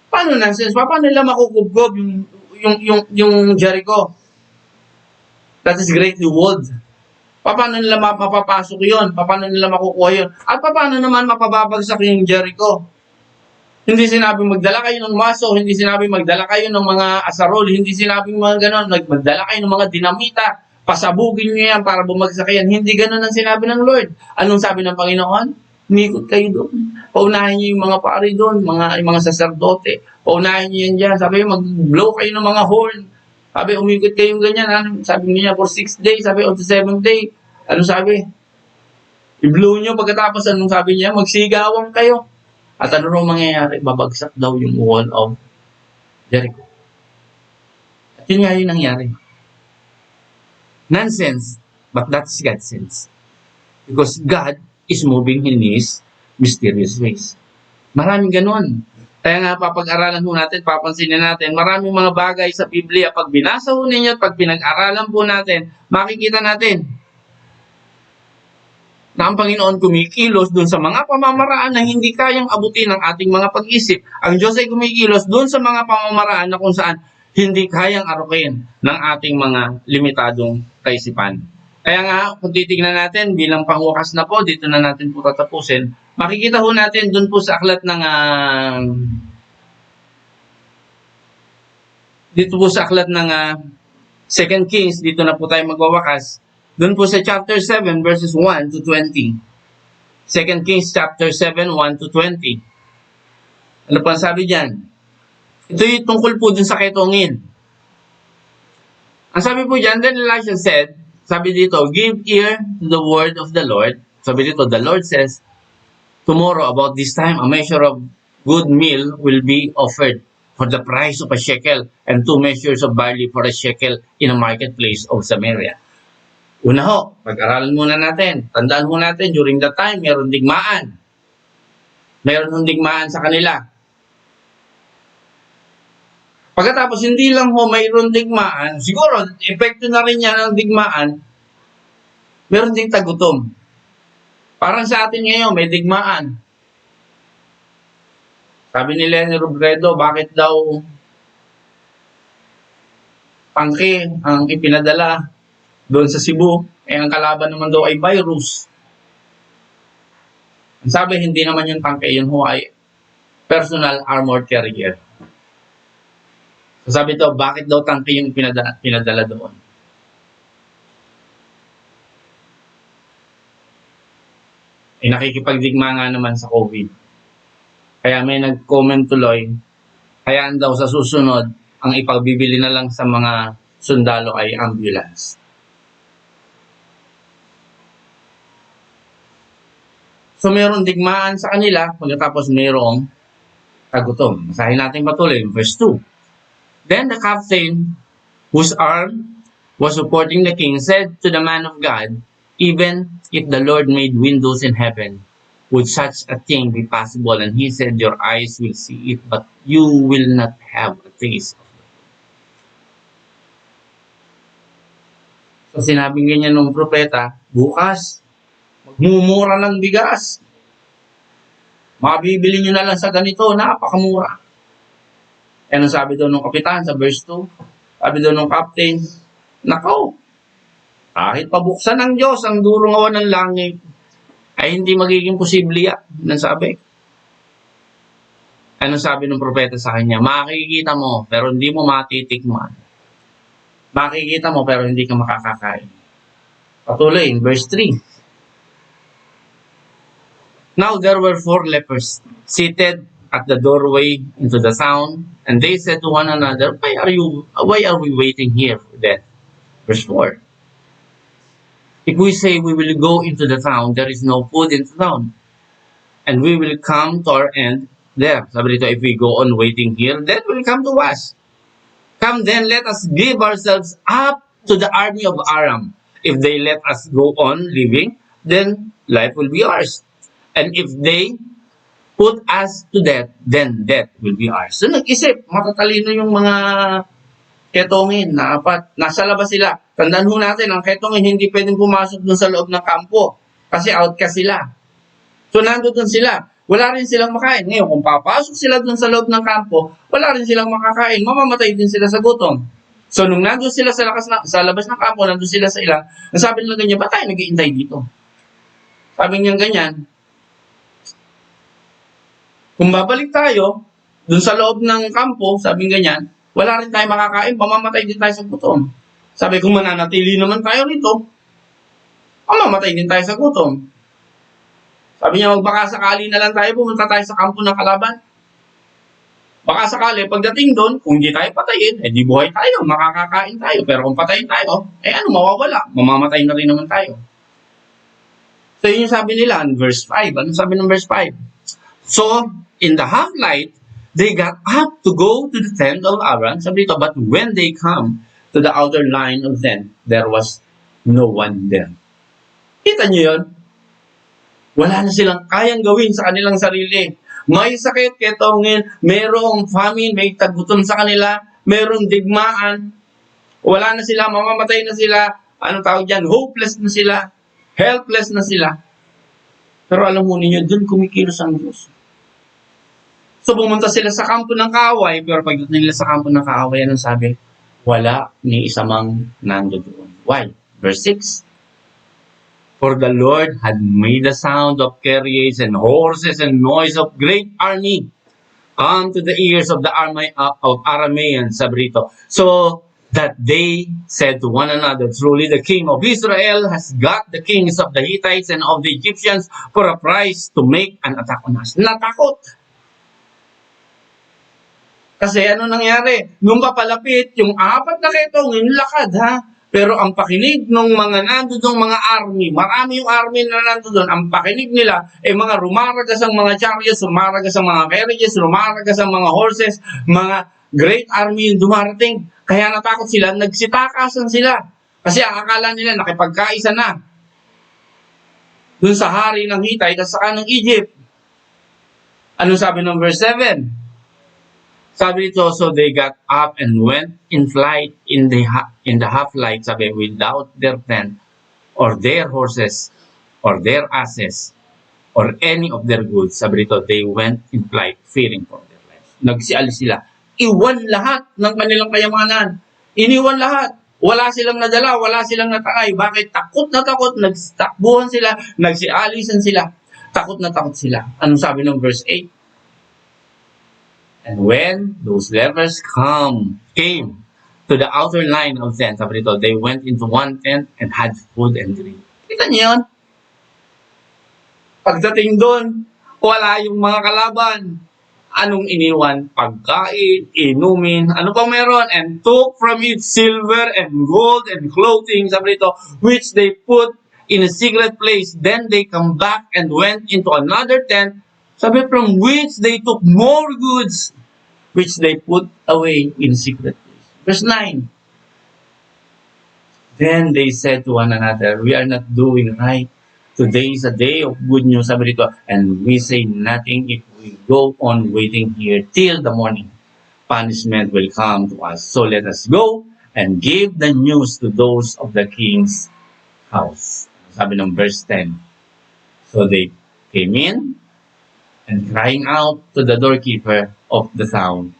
Paano nonsense? Paano nila makukubkob yung Jericho? That is greatly walled. Paano nila mapapasok yun? Paano nila makukuha yun? At paano naman mapababagsak yung Jericho? Hindi sinabi magdala kayo ng maso, hindi sinabi magdala kayo ng mga asarol, hindi sinabi mga ganon, magdala kayo ng mga dinamita, pasabugin nyo yan para bumagsak yan. Hindi ganon ang sinabi ng Lord. Anong sabi ng Panginoon? Umikot kayo doon. Paunahin nyo yung mga pari doon, yung mga saserdote. Paunahin nyo yan dyan. Sabi, mag-blow kayo ng mga horn. Sabi, umikot kayong ganyan. Sabi niya, for 6 days. Sabi, on the 7th day. Ano sabi? I-blow nyo pagkatapos. Anong sabi niya? Magsigawan kayo. At ano rin mangyayari? Babagsak daw yung wall of Jericho. At yun nga yung nangyari. Nonsense, but that's God's sense. Because God is moving in His mysterious ways. Maraming ganun. Kaya nga papag-aralan po natin, papansinin natin, maraming mga bagay sa Biblia, pag binasa po ninyo at pag pinag-aralan po natin, makikita natin na ang Panginoon kumikilos dun sa mga pamamaraan na hindi kayang abutin ng ating mga pag-isip. Ang Diyos ay kumikilos dun sa mga pamamaraan na kung saan hindi kayang arukin ng ating mga limitadong kaisipan. Kaya nga, kung titignan natin, bilang pangwakas na po, dito na natin po tatapusin, makikita po natin dun po sa aklat ng dito po sa aklat ng 2 Kings, dito na po tayo magwawakas. Doon po sa chapter 7 verses 1 to 20. 2 Kings chapter 7, 1 to 20. Ano pa sabi diyan? Ito yung tungkol po dun sa ketongin. Ang sabi po diyan, then Elisha said, sabi dito, give ear to the word of the Lord. Sabi dito, the Lord says, tomorrow about this time, a measure of good meal will be offered for the price of a shekel, and 2 measures of barley for a shekel in a marketplace of Samaria. Una ho, pag-aralan muna natin. Tandaan ho natin, during that time, meron digmaan. Mayroon ng digmaan sa kanila. Pagkatapos, hindi lang mayroon digmaan, siguro, epekto na rin yan ng digmaan, meron ding tagutom. Parang sa atin ngayon, may digmaan. Sabi ni Lenny Robredo, bakit daw pangke ang ipinadala doon sa Cebu, ang kalaban naman daw ay virus. Ang sabi, hindi naman yung tangke, yun ho ay personal armored carrier. So sabi daw, bakit daw tangke yung pinadala doon? Nakikipagdigma nga naman sa COVID. Kaya may nag-comment tuloy, hayaan daw sa susunod, ang ipagbibili na lang sa mga sundalo ay ambulance. So mayroong digmaan sa kanila, pagkatapos mayroong tagutom. Masahin natin patuloy, verse 2. Then the captain, whose arm was supporting the king, said to the man of God, even if the Lord made windows in heaven, would such a thing be possible? And he said, your eyes will see it, but you will not have a taste of it. So sinabing ganyan ng propeta, bukas, magmumura ng bigas. Mabibili nyo na lang sa ganito, napakamura. Ano sabi daw ng kapitan sa verse 2? Sabi daw ng captain, nakaw, kahit pabuksan ng Diyos ang durong awan ng langit, ay hindi magiging posible yan. Ano sabi? Ano sabi ng propeta sa kanya? Makikita mo, pero hindi mo matitikman. Makikita mo, pero hindi ka makakakain. Patuloy, verse 3. Now there were 4 lepers seated at the doorway into the town, and they said to one another, why are we waiting here for death? Verse 4. If we say we will go into the town, there is no food in the town, and we will come to our end there. Sabi dito, if we go on waiting here, death will come to us. Come then, let us give ourselves up to the army of Aram. If they let us go on living, then life will be ours. And if they put us to death, then death will be ours. So nag-isip, matatalino yung mga ketongin na apat. Nasa labas sila. Tandaan ho natin, ang ketongin hindi pwedeng pumasok dun sa loob ng kampo kasi outcast sila. So nandun sila. Wala rin silang makain. Ngayon, kung papasok sila dun sa loob ng kampo, wala rin silang makakain. Mamamatay din sila sa gutom. So nung nandun sila sa labas ng kampo, nandun sila sa ilang, nasabi nila ganyan, ba't tayo nag-iintay dito? Sabi niya ganyan, kung babalik tayo dun sa loob ng kampo, sabi ganyan, wala rin tayo makakain, mamamatay din tayo sa gutom. Sabi, kung mananatili naman tayo rito, mamamatay din tayo sa gutom. Sabi niya, baka sakali na lang tayo, pumunta tayo sa kampo ng kalaban. Baka sakali, pagdating doon, kung hindi tayo patayin, di buhay tayo, makakakain tayo. Pero kung patayin tayo, mawawala, mamamatay na rin naman tayo. So yun yung sabi nila in verse 5. Ano sabi ng verse 5? So, in the half-light, they got up to go to the tent of Aaron. Sabi dito, but when they come to the outer line of tent, there was no one there. Kita nyo yun? Wala na silang kayang gawin sa kanilang sarili. May sakit, ketongin, mayroong famine, may tagutom sa kanila, mayroong digmaan, wala na sila, mamamatay na sila, tawag dyan, hopeless na sila, helpless na sila. Pero alam mo ninyo, dun kumikilos ang Diyos. So pumunta sila sa kampo ng kaaway, pero pagdating nila sa kampo ng kaaway, anong sabi? Wala ni isa mang nando doon. Why? Verse 6. For the Lord had made the sound of chariots and horses and noise of great army come to the ears of the army of Arameans, sabi rito. So that they said to one another, truly the king of Israel has got the kings of the Hittites and of the Egyptians for a price to make an attack on us. Natakot. Kasi ano nangyari? Nung papalapit, yung 4 na ketongin, lakad ha. Pero ang pakinig ng mga nandun mga army, marami yung army na nandun, ang pakinig nila ay mga rumaragas ang mga chariots, rumaragas ang mga carriages, rumaragas ang mga horses, mga great army yung dumarating. Kaya natakot sila, nagsitakasan sila. Kasi ang akala nila nakipagkaisa na dun sa hari ng Hittite at saka ng Egypt. Ano sabi ng verse 7? Sabi dito, so they got up and went in flight in the half light, sabi, without their tent or their horses or their asses or any of their goods. Sabi dito, they went in flight fearing for their lives. Nagsialis sila. Iwan lahat ng kanilang kayamanan. Iniwan lahat. Wala silang nadala, wala silang natakay. Bakit? Takot na takot. Nagtakbuhan sila, nagsialisan sila. Takot na takot sila. Anong sabi ng verse 8? And when those lepers came to the outer line of tents, sabi dito, they went into one tent and had food and drink. Kita niyo yun? Pagdating doon, wala yung mga kalaban. Anong iniwan? Pagkain, inumin, ano pang meron? And took from it silver and gold and clothing, sabi dito, which they put in a secret place. Then they come back and went into another tent, sabi, from which they took more goods, which they put away in secret place. Verse 9. Then they said to one another, we are not doing right. Today is a day of good news, sabi dito, and we say nothing if we go on waiting here till the morning. Punishment will come to us. So let us go and give the news to those of the king's house. Sabi ng verse 10. So they came in and crying out to the doorkeeper of the town,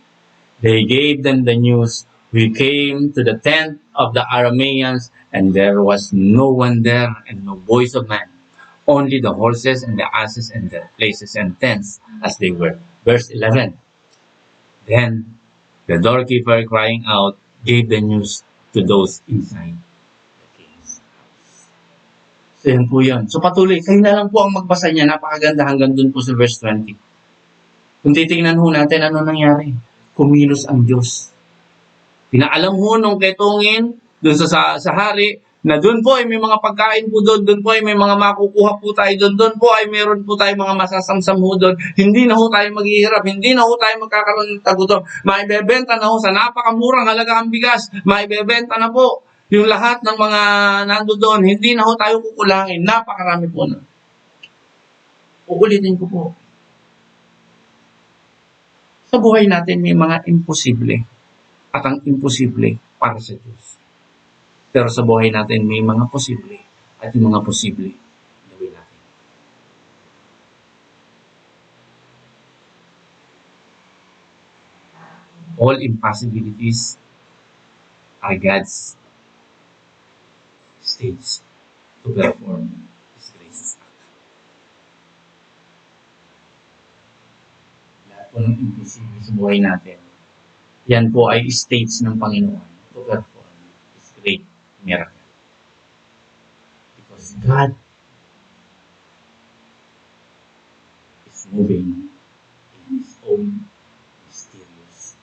they gave them the news. We came to the tent of the Arameans, and there was no one there and no voice of man, only the horses and the asses and their places and tents as they were. Verse 11. Then the doorkeeper crying out gave the news to those inside the king's house. So yan po yun. So patuloy, kayo na lang po ang magbasa niya. Napakaganda hanggang dun po sa verse 20. Kung titingnan ho natin ano nangyari. Kumilos ang Diyos. Pinaalam ho nung ketungin dun sa hari na doon po ay may mga pagkain po doon po ay may mga makukuha po tayo doon po ay meron po tayo mga masasamsam ho doon. Hindi na ho tayo maghihirap, hindi na ho tayo magkakaroon ng tagutom. Maibebenta na ho sa napakamurang halaga ang bigas, maibebenta na po yung lahat ng mga nando doon, hindi na ho tayo kukulangin, napakarami po na. Uulitin ko po. Sa buhay natin may mga imposible at ang imposible para sa Diyos. Pero sa buhay natin may mga posible at yung mga posible gawin natin. All impossibilities are God's stage to perform His grace. Lahat po ng imposible sa buhay natin, yan po ay stage ng Panginoon to perform His great miracle. Because God is moving in His own mysterious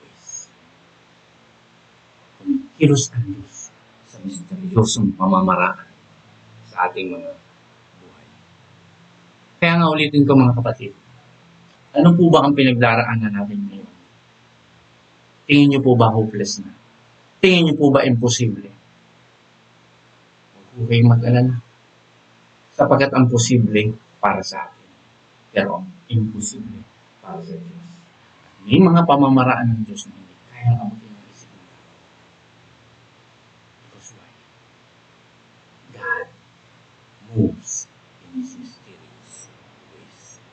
ways. Kumikilos ang Diyos sa misteryosong pamamaraan sa ating mga buhay. Kaya nga ulitin ko mga kapatid, ano po ba ang pinagdaraanan natin ngayon? Tingin niyo po ba hopeless na? Tingin niyo po ba imposible? Huwag kayong mag-alala. Sapagkat ang posible para sa atin. Pero ang imposible para sa Diyos. May mga pamamaraan ng Diyos na hindi kaya abutin ng isip ng tao. Because why? God moves in His mysterious ways.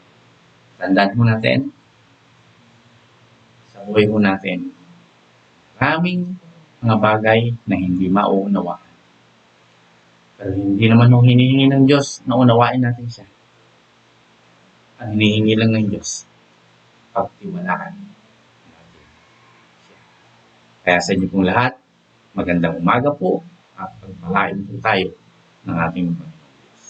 Tandaan mo natin, sa buhay mo natin, maraming mga bagay na hindi mauunawaan. Pero hindi naman nung hinihingi ng Diyos na unawain natin siya. Ang hinihingi lang ng Diyos, pagtiwalaan natin siya. Kaya sa inyo pong lahat, magandang umaga po at pagpalain po tayo ng ating Panginoon Diyos.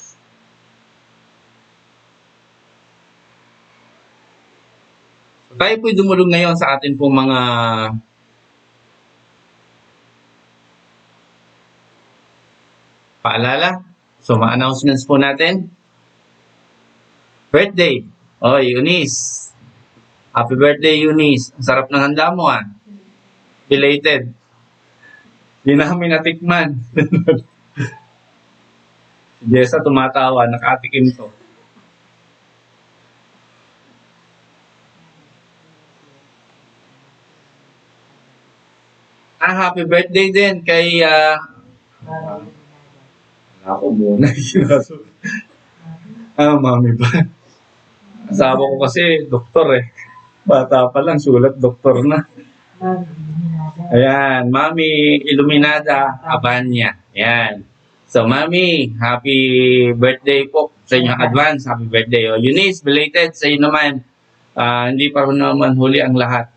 So, tayo po'y dumulog ngayon sa atin pong mga paalala. So, mga announcements po natin. Birthday. Oy, Eunice. Happy birthday, Eunice. Ang sarap ng handa mo, ah. Belated. Hindi namin natikman. Si Jessa tumatawa. Nakatikim to. happy birthday din kay ako muna. Mami ba? Asawa ko kasi doktor eh. Bata pa lang, sulat doktor na. Ayan, Mami Iluminada Abanya. Ayan. So, Mami, happy birthday po sa inyo. Advance, happy birthday. O, Eunice, belated sa inyo naman. Hindi pa rin naman huli ang lahat.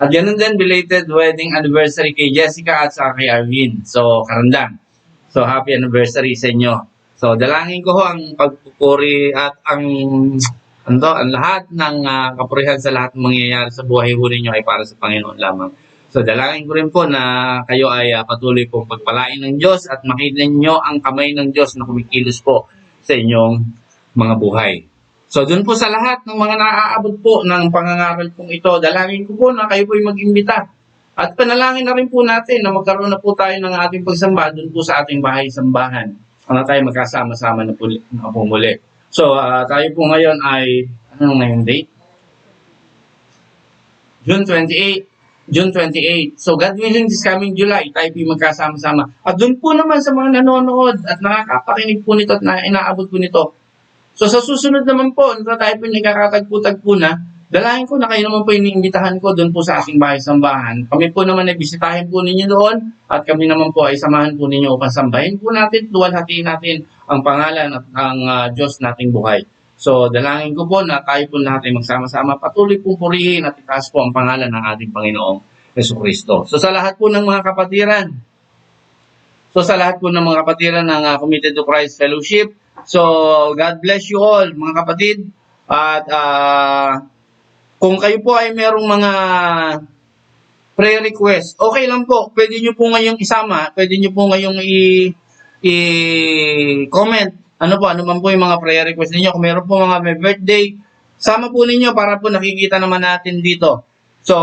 At ganun din, belated wedding anniversary kay Jessica at sa kay Arvin. So, Karandang. So, happy anniversary sa inyo. So, dalangin ko ho ang pagpupuri at ang lahat ng kapurihan sa lahat ng mangyayari sa buhay ho ninyo ay para sa Panginoon lamang. So, dalangin ko rin po na kayo ay patuloy pong pagpalain ng Diyos at makita ninyo ang kamay ng Diyos na kumikilos po sa inyong mga buhay. So, dun po sa lahat ng mga naaabot po ng pangangaral pong ito, dalangin ko po na kayo po ay mag-imbita. At panalangin na rin po natin na magkaroon na po tayo ng ating pagsamba dun po sa ating bahay-sambahan. Na tayo magkasama-sama na po muli. So, tayo po ngayon ay, ano ngayon date? June 28. So, God willing, this coming July, tayo po magkasama-sama. At dun po naman sa mga nanonood at nakakapakinig po nito at inaabot po nito. So, sa susunod naman po, tayo po nagkakatagpo-tagpo na, dalangin ko na kayo naman po iniimbitahan ko doon po sa ating bahay-sambahan. Kami po naman ay bisitahin po ninyo doon at kami naman po ay samahan po ninyo upang sambahin po natin, luwalhatiin natin ang pangalan at ang Diyos nating buhay. So, dalangin ko po na tayo po lahat ay magsama-sama patuloy pong purihin at itaas po ang pangalan ng ating Panginoong Jesucristo. So, sa lahat po ng mga kapatiran, ng Committed to Christ Fellowship, so, God bless you all, mga kapatid. At kung kayo po ay merong mga prayer request, okay lang po. Pwede nyo po ngayong isama. Pwede nyo po ngayong i-comment. Ano man po yung mga prayer request ninyo. Kung meron po mga may birthday, sama po ninyo para po nakikita naman natin dito. So,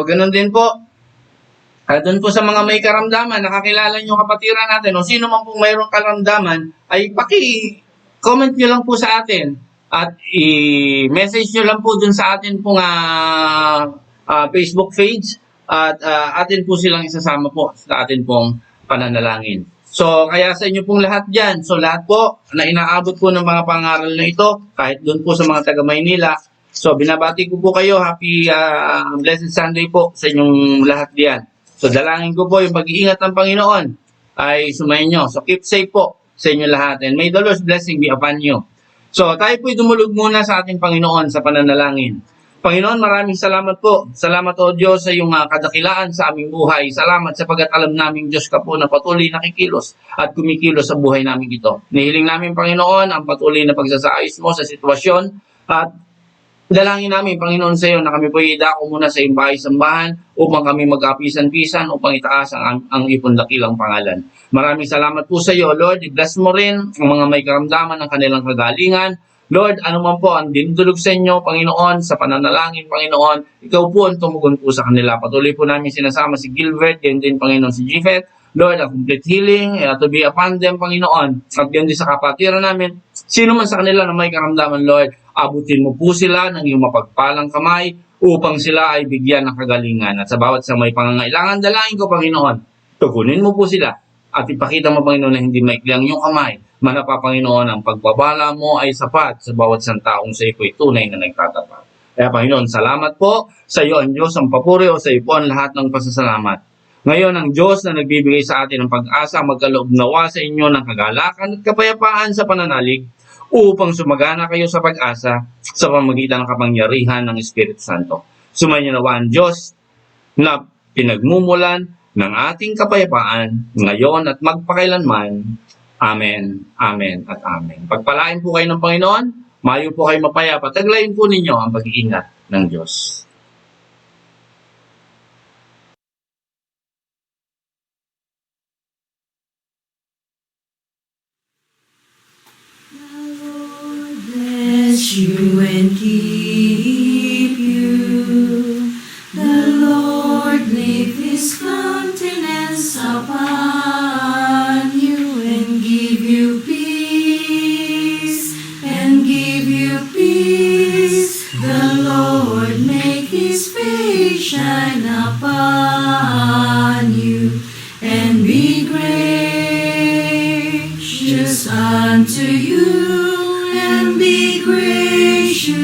ganun din po. At doon po sa mga may karamdaman, nakakilala nyo kapatiran natin, o sino man po mayroong karamdaman, ay paki-comment nyo lang po sa atin. At i-message nyo lang po dun sa atin pong Facebook page at atin po silang isasama po sa atin pong pananalangin. So, kaya sa inyo pong lahat dyan, so lahat po na inaabot po ng mga pangaral na ito, kahit dun po sa mga taga Maynila, so binabati ko po kayo, happy Blessed Sunday po sa inyong lahat diyan. So, dalangin ko po yung pag-iingat ng Panginoon ay sumayin nyo. So, keep safe po sa inyo lahat and may the Lord's blessing be upon you. So, tayo po'y dumulog muna sa ating Panginoon sa pananalangin. Panginoon, maraming salamat po. Salamat o Diyos sa iyong kadakilaan sa aming buhay. Salamat sapagat alam namin Diyos ka po na patuloy nakikilos at kumikilos sa buhay namin ito. Nihiling namin Panginoon ang patuloy na pagsasaayos mo sa sitwasyon at dalangin namin Panginoon sa iyo na kami po'y idako muna sa iyong bahay-sambahan upang kami mag-apisan-pisan upang itaas ang ipundakilang pangalan. Maraming salamat po sa iyo, Lord. I-bless mo rin ang mga may karamdaman ng kanilang kagalingan. Lord, ano man po ang dinudulog sa inyo, Panginoon, sa pananalangin, Panginoon, ikaw po ang tumugon po sa kanila. Patuloy po namin sinasama si Gilbert, ganyan din, Panginoon, si Jifet. Lord, a complete healing to be upon them, Panginoon. At ganyan din sa kapatiran namin. Sino man sa kanila na may karamdaman, Lord, abutin mo po sila ng iyong mapagpalang kamay upang sila ay bigyan ng kagalingan. At sa bawat sa may pangangailangan, dalangin ko, Panginoon, tugunin mo po sila. At ipakita mo, Panginoon, na hindi maikli ang iyong kamay. Manapa, Panginoon, ang pagbabala mo ay sapat sa bawat isang taong sa iko'y tunay na nagtatapat. Kaya, Panginoon, salamat po sa iyo ang Diyos, ang papuri o sa iyo po ang lahat ng pasasalamat. Ngayon, ang Diyos na nagbibigay sa atin ng pag-asa, magkaloob nawa sa inyo ng kagalakan at kapayapaan sa pananalig upang sumagana kayo sa pag-asa sa pamagitan ng kapangyarihan ng Espiritu Santo. Sumayin nawa ang Diyos na pinagmumulan ng ating kapayapaan ngayon at magpakailanman. Amen, amen, at amen. Pagpalain po kayo ng Panginoon, mayo po kayo mapayapa, taglayin po ninyo ang pag-iingat ng Diyos. The Lord bless you and keep you. The Lord lift His countenance upon you and give you peace. face shine upon you, and be gracious unto you, and be gracious.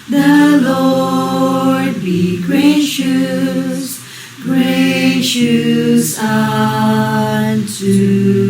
The Lord be gracious, gracious unto